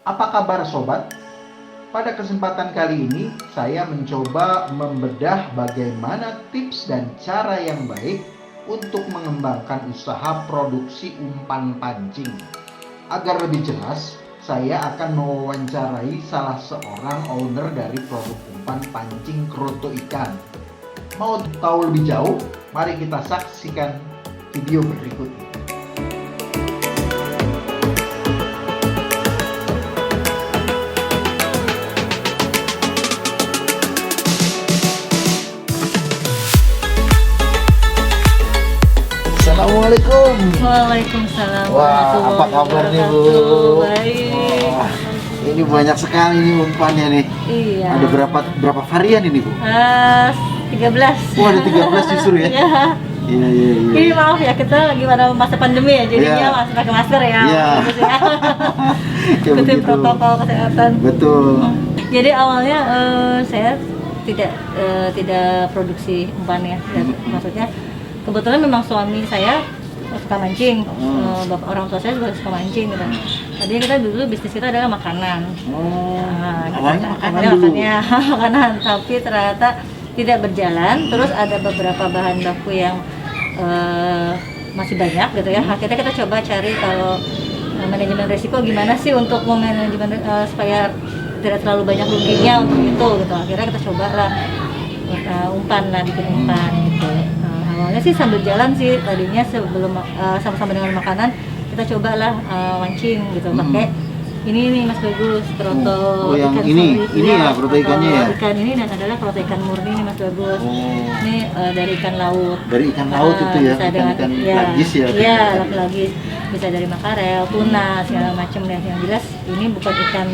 Apa kabar sobat? Pada kesempatan kali ini saya mencoba membedah bagaimana tips dan cara yang baik untuk mengembangkan usaha produksi umpan pancing. Agar lebih jelas, saya akan mewawancarai salah seorang owner dari produk umpan pancing kroto ikan. Mau tahu lebih jauh? Mari kita saksikan video berikut ini. Assalamualaikum. Waalaikumsalam. Wah, apa kabar nih Bu? Baik. Wah, ini banyak sekali nih umpannya nih. Iya. Ada berapa varian ini Bu? 13. Wah, ada 13 justru ya? Iya. Iya. Ini maaf ya, kita lagi pada masa pandemi ya, jadinya Iya. masih pakai masker ya. Iya. Bagus ya. Kayak Ikutin begitu. protokol kesehatan. Betul. Jadi awalnya saya tidak produksi umpan ya. Maksudnya kebetulan memang suami saya suka mancing, orang tua saya juga suka mancing gitu. Tadinya kita dulu bisnis kita adalah makanan. Awalnya makanan dulu. Makanan, tapi ternyata tidak berjalan. Terus ada beberapa bahan baku yang masih banyak gitu ya. Akhirnya kita coba cari kalau manajemen risiko gimana sih untuk memanajemen supaya tidak terlalu banyak ruginya untuk itu gitu. Akhirnya kita cobalah umpan lah, bikin umpan gitu. Awalnya sih sambil jalan sih, tadinya sebelum sama-sama dengan makanan kita cobalah mancing gitu, pakai ini nih Mas Bagus, kroto yang ikan ini iya, ya kroto ikannya ya. Ikan ini dan adalah kroto ikan murni nih Mas Bagus. Ini dari ikan laut. Dari ikan laut itu ya, bisa dengan ikan lagis ya. Iya, lagis. Bisa dari makarel, tuna, segala macam deh. Yang jelas ini bukan ikan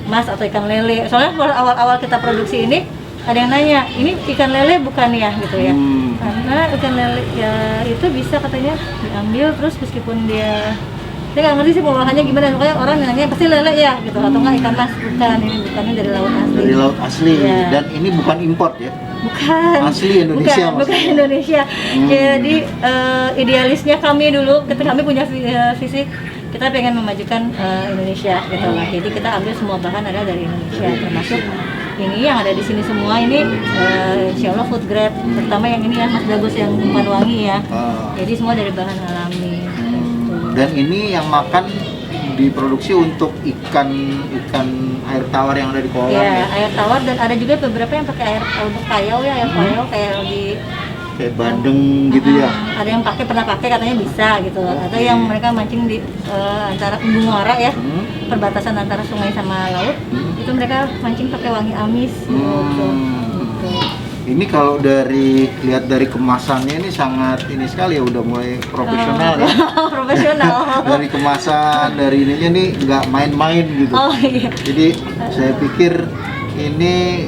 mas atau ikan lele. Soalnya awal-awal kita produksi ini ada yang nanya, ini ikan lele bukan ya gitu ya. Karena ikan lele ya itu bisa katanya diambil terus meskipun saya nggak ngerti sih pengolahannya gimana, pokoknya orang nanya pasti lele ya gitu, atau nggak ikan mas, bukan, ini bukannya dari laut asli. Dari laut asli Ya. Dan ini bukan import ya. Bukan. Asli Indonesia. Bukan Indonesia. Jadi idealisnya kami dulu, ketika kami punya visi kita pengen memajukan Indonesia gitu lah. Jadi kita ambil semua bahan ada dari Indonesia, termasuk ini yang ada di sini semua ini insya Allah food grade, terutama yang ini ya Mas Bagus yang umpan wangi ya. Jadi semua dari bahan alami. Dan ini yang makan diproduksi untuk ikan air tawar yang ada di kolam Iya, ya. air tawar, dan ada juga beberapa yang pakai air untuk payau ya, air payau kayak di Kayak bandeng gitu ya. Ada yang pernah pakai katanya bisa gitu. Atau yang mereka mancing di antara Embung Muara ya, perbatasan antara sungai sama laut. Itu mereka mancing pakai wangi amis gitu. Ini kalau lihat dari kemasannya ini sangat ini sekali ya, udah mulai profesional ya. Profesional. Dari kemasan, dari ininya nih nggak main-main gitu. Oh iya. Jadi saya pikir ini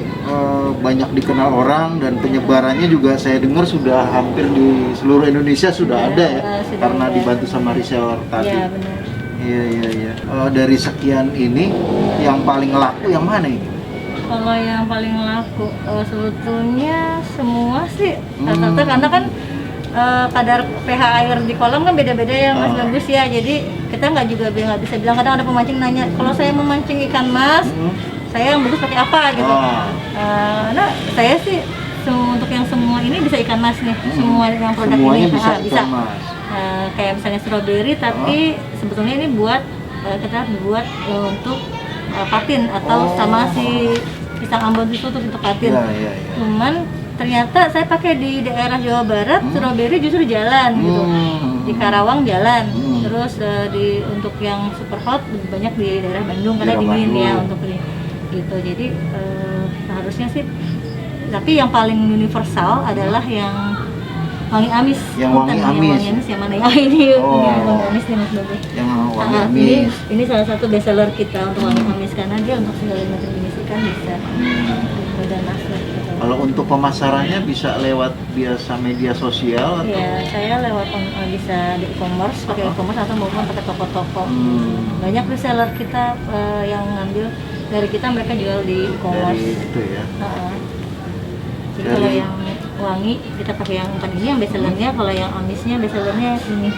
banyak dikenal orang, dan penyebarannya juga saya dengar sudah hampir di seluruh Indonesia sudah ada ya, karena ada. dibantu sama reseller tadi. Iya benar. Iya. Dari sekian ini yang paling laku yang mana ini? Kalau yang paling laku sebetulnya semua sih rata-rata, karena kan kadar pH air di kolam kan beda-beda ya Mas Bagus ya. Jadi kita nggak bisa bilang, kadang ada pemancing nanya, kalau saya memancing ikan mas, saya yang bagus pakai apa gitu. Nah saya sih untuk yang semua ini bisa ikan mas nih, semua yang produk Semuanya ini bisa bisa. ikan mas. Kayak misalnya strawberry, tapi sebetulnya ini kita buat untuk patin atau sama si pisang Ambon itu untuk patin. Iya. Cuman ternyata saya pakai di daerah Jawa Barat, strawberry justru jalan gitu. Di Karawang jalan. Terus untuk yang super hot lebih banyak di daerah Bandung karena dingin ya untuk ini. Gitu. Jadi seharusnya sih, tapi yang paling universal adalah yang wangi amis. Yang wangi amis. Yang wangi amis yang mana ya? Ini wangi amis nih Mas Bagus. Yang wangi amis. Ini salah satu best seller kita untuk wangi amis, karena dia untuk segala macam jenis ikan bisa. Dan masuk gitu. Kalau untuk pemasarannya bisa lewat biasa media sosial atau? Ya, saya lewat bisa di e-commerce, pakai e-commerce atau maupun pakai toko-toko. Banyak reseller kita yang ngambil dari kita, mereka jual di e-commerce. Dari itu ya. Jadi kalau yang wangi kita pakai yang umpan ini yang best sellernya, kalau yang amisnya best sellernya ini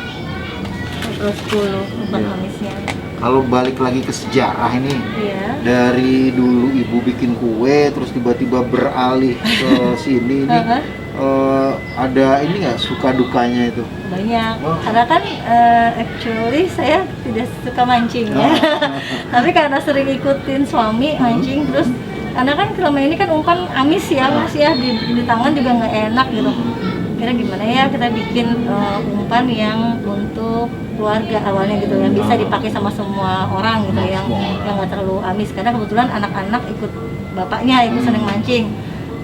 terus 10 umpan amisnya. Kalau balik lagi ke sejarah ini, Iya. dari dulu ibu bikin kue, terus tiba-tiba beralih ke sini ini, ada ini nggak suka dukanya itu? Banyak. Oh. Karena kan actually saya tidak suka mancing ya. Oh. Tapi karena sering ikutin suami mancing, terus karena kan selama ini kan umpan amis ya mas ya, di tangan juga nggak enak gitu. Kira gimana ya kita bikin umpan yang untuk keluarga awalnya gitu, yang bisa dipakai sama semua orang gitu, yang nggak terlalu amis. Karena kebetulan anak-anak ikut bapaknya ikut seneng mancing,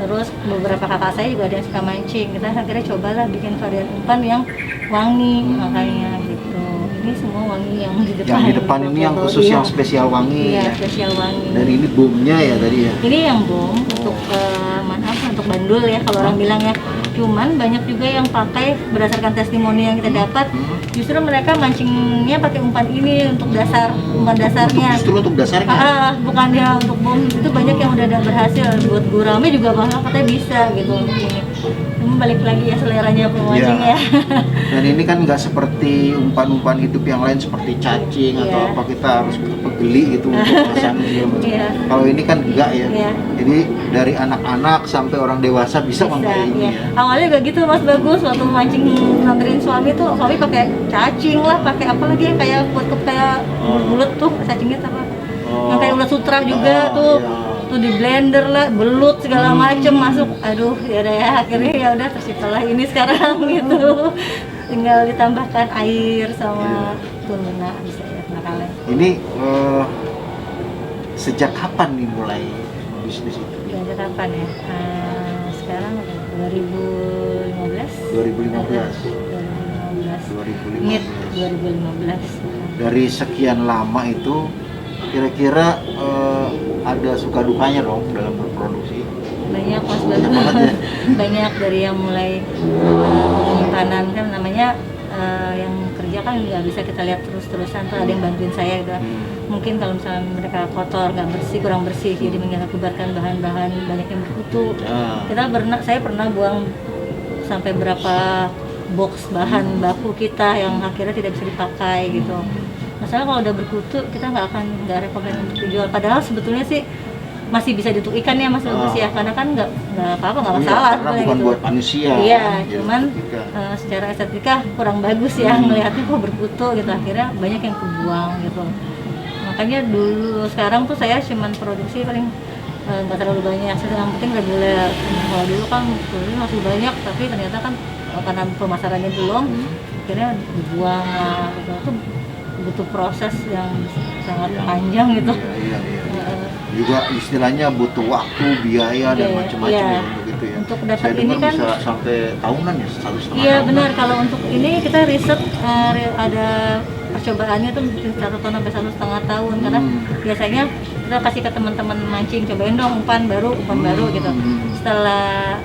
terus beberapa kakak saya juga ada yang suka mancing. Kita akhirnya cobalah bikin varian umpan yang wangi, makanya gitu. Ini semua wangi yang di depan. Yang di depan ini yang khusus yang spesial wangi. Iya, Ya. spesial wangi. Dan ini bomnya ya tadi ya. Ini yang bom untuk untuk bandul ya kalau orang bilang ya. Cuman banyak juga yang pakai berdasarkan testimoni yang kita dapat, justru mereka mancingnya pakai umpan ini untuk dasar, umpan dasarnya. Justru untuk dasarnya. Bukan dia untuk bom. Itu banyak yang udah berhasil. Buat gurame juga bahkan katanya bisa gitu untuk ini. Cuma balik lagi ya seleranya pemancing ya. Dan ini kan nggak seperti umpan-umpan hidup yang lain seperti cacing atau apa, kita harus geli gitu untuk pasang segala macam. Kalau ini kan enggak ya. Jadi dari anak-anak sampai orang dewasa bisa memakai ini ya. Awalnya juga gitu mas, bagus waktu mancing nganterin suami tuh, suami pakai cacing lah, pakai apa lagi yang kayak buat kayak bulat tuh, cacingnya apa? Yang kayak ulat sutra juga tuh. Tuh di blender lah, belut segala macem masuk. Aduh, ya udah ya akhirnya ya udah terciptalah ini sekarang gitu. Tinggal ditambahkan air sama tuna bisa ya kenakalan. Ini sejak kapan nih mulai bisnis itu? Sejak kapan ya? Sekarang 2015. 2015. Dari sekian lama itu kira-kira ada suka dukanya dong dalam berproduksi? Banyak mas, banyak dari yang mulai penyimpanan kan namanya yang kerja kan nggak bisa kita lihat terus-terusan tuh, ada yang bantuin saya udah. Mungkin kalau misalnya mereka kotor, nggak bersih, kurang bersih, jadi mengakibatkan bahan-bahan banyak yang berkutu. Saya pernah buang sampai berapa box bahan baku kita yang akhirnya tidak bisa dipakai gitu. Masalah kalau udah berkutu kita nggak rekomend untuk dijual. Padahal sebetulnya sih masih bisa dituk ikan ya mas, bagus ya, karena kan nggak apa-apa, nggak masalah. Karena bukan gitu. Buat manusia. Iya, cuman secara estetika kurang bagus ya, melihatnya kok berkutu gitu. Akhirnya banyak yang kebuang gitu. Makanya dulu, sekarang tuh saya cuman produksi paling nggak terlalu banyak, yang penting reguler. Kalau dulu kan masih banyak, tapi ternyata kan karena pemasarannya belum, akhirnya dibuang lah gitu. Itu butuh proses yang sangat panjang gitu. Iya. Juga istilahnya butuh waktu, biaya dan macam-macam ya begitu ya. Untuk dapat ini kan bisa sampai tahunan ya, 1,5 tahun. Iya benar, kalau untuk ini kita riset ada percobaannya tuh 1 tahun sampai 1,5 tahun, karena biasanya kita kasih ke teman-teman mancing, cobain dong umpan baru gitu.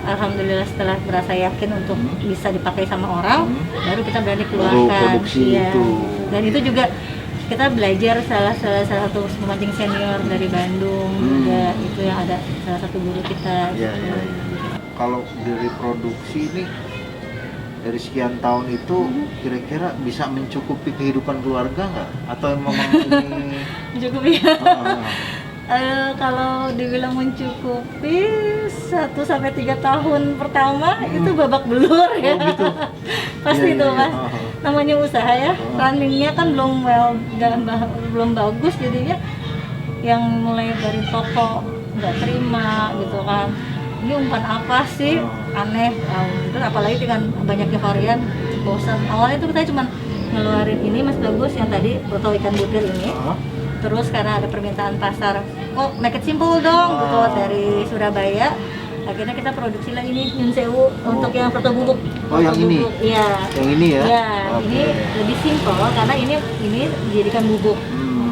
Alhamdulillah setelah berasa yakin untuk bisa dipakai sama orang, baru kita berani keluarkan. Itu. Dan itu juga kita belajar salah satu pemancing senior dari Bandung juga, itu yang ada salah satu guru kita. Iya. Kalau dari produksi ini dari sekian tahun itu kira-kira bisa mencukupi kehidupan keluarga nggak? Atau memang ini mencukupi? Kalau dibilang mencukupi 1-3 tahun pertama itu babak belur ya. Gitu. Pasti itu mas. Namanya usaha ya, runningnya kan belum bagus, jadinya yang mulai dari toko nggak terima gitu kan. Ini umpan apa sih, aneh, terus apalagi dengan banyaknya varian, bosan. Awalnya tuh kita cuma ngeluarin ini mas bagus yang tadi foto ikan butir ini. Terus karena ada permintaan pasar, make it simple dong gitu dari Surabaya. Akhirnya kita produksi lah ini Nyun Sewu untuk yang foto bubuk. Yang ini? Iya. Yang ini ya? Iya, ini lebih simple karena ini dijadikan bubuk.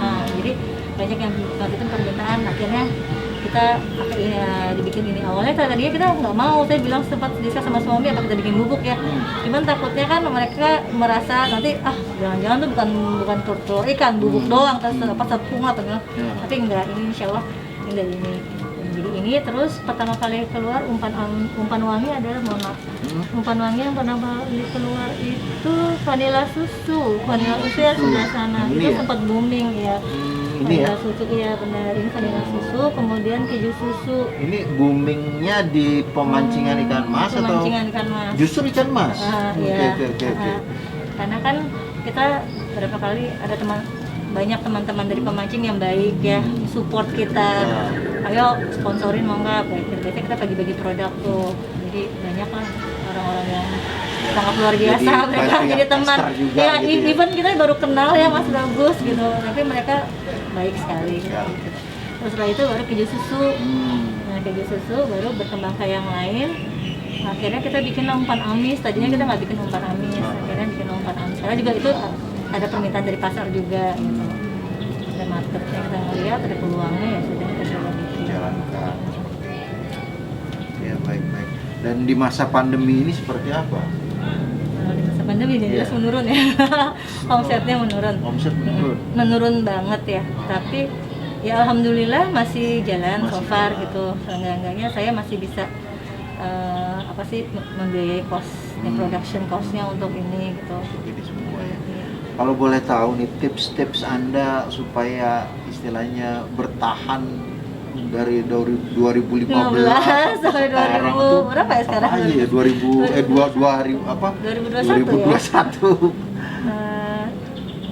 Nah, jadi banyak yang waktu itu permintaan, akhirnya kita pakai dibikin ini. Awalnya tadinya kita nggak mau, saya bilang sempat diskus sama suami apa kita bikin bubuk ya. Cuman takutnya kan mereka merasa nanti jangan-jangan tuh bukan telur ikan, bubuk doang, terus apa tepung atau enggak. Tapi enggak, ini insya Allah ini dari ini. Jadi ini terus pertama kali keluar umpan wangi adalah umpan wangi yang pertama kali keluar itu vanilla susu ya sebelah sana. Ini Itu ya? sempat booming ya. Ini ya. Vanilla susu iya benar, ini vanilla susu, kemudian keju susu. Ini boomingnya di pemancingan ikan mas atau Pemancingan ikan mas. justru ikan mas? Iya. Oke. Karena kan kita berapa kali ada banyak teman-teman dari pemancing yang baik ya, support kita. Ayo sponsorin mau nggak? Biasanya kita bagi-bagi produk tuh. Jadi banyak lah orang-orang yang sangat luar biasa, Jadi mereka banyak jadi teman. tester juga Ya, gitu ya. even kita baru kenal ya Mas Bagus gitu, tapi mereka baik sekali. Ya. Terus setelah itu baru keju susu. Nah, keju susu baru berkembang ke yang lain. Akhirnya kita bikin umpan amis. Tadinya kita nggak bikin umpan amis, akhirnya bikin umpan amis. Karena juga itu ada permintaan dari pasar juga gitu. Ada marketnya, kita ngeliat ada peluangnya, ya sudah kita coba bikin. Jalankan. Ya baik. Dan di masa pandemi ini seperti apa? Kalau di masa pandemi ini Iya. jelas menurun ya. Omsetnya menurun. Omset menurun. Menurun banget ya. Tapi ya alhamdulillah masih jalan so Masih far jalan. gitu. Seenggak-enggaknya saya masih bisa membiayai production cost-nya untuk ini gitu. Ini semua ya. Kalau boleh tahu nih tips-tips Anda supaya istilahnya bertahan dari 2015 sampai 2000 berapa ya sekarang? Apa aja ya 2021 ya? 2021.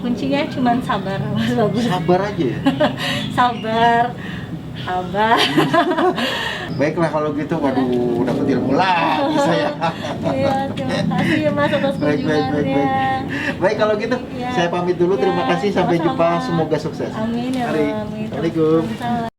Kuncinya cuma sabar Mas Bagus. Sabar aja ya. Sabar. Baiklah kalau gitu, waduh dapat ilmu lagi saya. Iya, terima kasih ya Mas atas Baik. kunjungannya. Baik kalau gitu, Iya. saya pamit dulu. Terima Iya, kasih, sampai sama-sama. jumpa. Semoga sukses. Amin ya Mari. Allah, amin. Assalamualaikum. Waalaikumsalam.